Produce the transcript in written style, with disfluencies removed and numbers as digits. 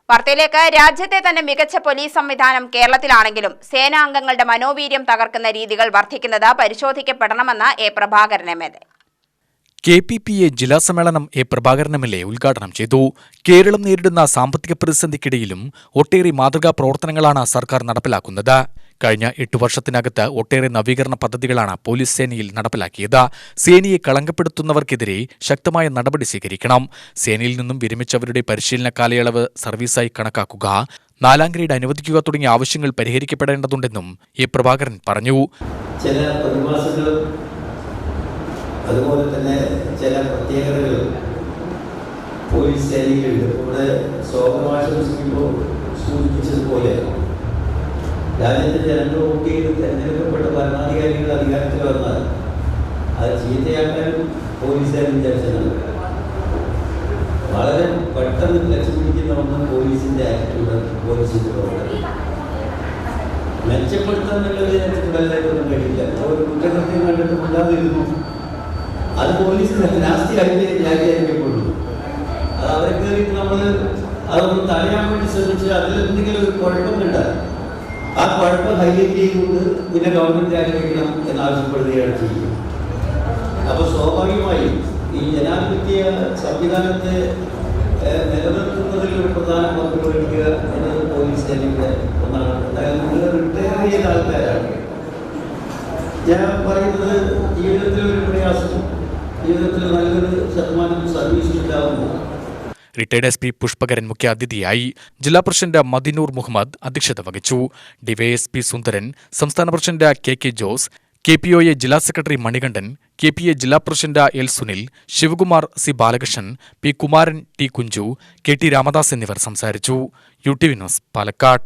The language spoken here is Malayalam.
വാർത്തയിലേക്ക്. രാജ്യത്തെ തന്നെ മികച്ച പോലീസ് സംവിധാനം കേരളത്തിലാണെങ്കിലും സേനാംഗങ്ങളുടെ മനോവീര്യം തകർക്കുന്ന രീതികൾ വർദ്ധിക്കുന്നത് പരിശോധിക്കപ്പെടണമെന്ന് എ. പ്രഭാകരൻ എം.എൽ.എ. KPPA ജില്ലാ സമ്മേളനം എ. പ്രഭാകരൻ എം.എൽ.എ. ഉദ്ഘാടനം ചെയ്തു. കേരളം നേരിടുന്ന സാമ്പത്തിക പ്രതിസന്ധിക്കിടയിലും ഒട്ടേറെ മാതൃകാ പ്രവർത്തനങ്ങളാണ് സർക്കാർ നടപ്പിലാക്കുന്നത്. കഴിഞ്ഞ 8 വർഷത്തിനകത്ത് ഒട്ടേറെ നവീകരണ പദ്ധതികളാണ് പോലീസ് സേനയിൽ നടപ്പിലാക്കിയത്. സേനയെ കളങ്കപ്പെടുത്തുന്നവർക്കെതിരെ ശക്തമായ നടപടി സ്വീകരിക്കണം. സേനയിൽ നിന്നും വിരമിച്ചവരുടെ പരിശീലന കാലയളവ് സർവീസായി കണക്കാക്കുക, 4ാം ഗ്രേഡ് അനുവദിക്കുക തുടങ്ങിയ ആവശ്യങ്ങൾ പരിഹരിക്കപ്പെടേണ്ടതുണ്ടെന്നും എ. പ്രഭാകരൻ പറഞ്ഞു. അതുപോലെ തന്നെ ചില പ്രത്യേകതകൾ പോലീസ് സേനയിലുണ്ട്. ഇവിടെ സ്വാഗതമാശംസിക്കുമ്പോൾ സൂചിപ്പിച്ചതുപോലെ രാജ്യത്തെ ജനങ്ങൾ വോട്ട് ചെയ്ത് തെരഞ്ഞെടുക്കപ്പെട്ട ഭരണാധികാരികൾ അധികാരത്തിൽ വന്നാൽ അത് ചീത്തയാക്കാനും പോലീസ് സേന വിചാരിച്ചതാണ്. വളരെ പെട്ടെന്ന് ലക്ഷ്യം പിടിക്കുന്ന ഒന്ന് പോലീസിന്റെ ആറ്റിറ്റ്യൂഡ്, പോലീസിന്റെ പ്രവർത്തനം മെച്ചപ്പെടുത്താന്നുള്ളത് എല്ലാവർക്കൊന്നും കഴിയില്ല. ഒരു കുറ്റകൃത്യം കണ്ടിട്ട് കൊണ്ടാതിരുന്നു, അത് പോലീസിന് രാഷ്ട്രീയമായിട്ട് വ്യാഖ്യാനിക്കപ്പെടുന്നു. അത് അവരെ കയറിയിട്ട് നമ്മൾ അതൊന്ന് തടയാൻ വേണ്ടി ശ്രമിച്ച് അതിലെന്തെങ്കിലും ഒരു കുഴപ്പമുണ്ടാകും. ആ കുഴപ്പം ഹൈലൈറ്റ് ചെയ്തുകൊണ്ട് പിന്നെ ഗവൺമെന്റ് ആരംഭിക്കണം എന്നാവശ്യപ്പെടുകയാണ് ചെയ്യുന്നത്. അപ്പോൾ സ്വാഭാവികമായും ഈ ജനാധിപത്യ സംവിധാനത്തെ നിലനിർത്തുന്നതിൽ ഒരു പ്രധാന പങ്ക് വഹിക്കുക എന്നത് പോലീസ് സേനയുടെ ഒന്നാണ്. നിങ്ങൾ റിട്ടയർ ചെയ്ത ആൾക്കാരാണ്. ഞാൻ പറയുന്നത് ജീവിതത്തിൽ ഒരു പ്രയാസം, ജീവിതത്തിൽ നല്ലൊരു ശതമാനം സർവീസ് ഉണ്ടാകുമ്പോൾ. റിട്ടയർഡ് SP പുഷ്പകരൻ മുഖ്യാതിഥിയായി. ജില്ലാ പ്രസിഡന്റ് മദിനൂർ മുഹമ്മദ് അധ്യക്ഷത വഹിച്ചു. ഡിവൈഎസ്പി സുന്ദരൻ, സംസ്ഥാന പ്രസിഡന്റ് KK ജോസ്, KPOA ജില്ലാ സെക്രട്ടറി മണികണ്ഠൻ, KPA ജില്ലാ president L Sunil, Sivakumar C Balakrishnan, P Kumaran, T Kunju, KT Ramadas എന്നിവർ സംസാരിച്ചു. UTV news, Palakkad.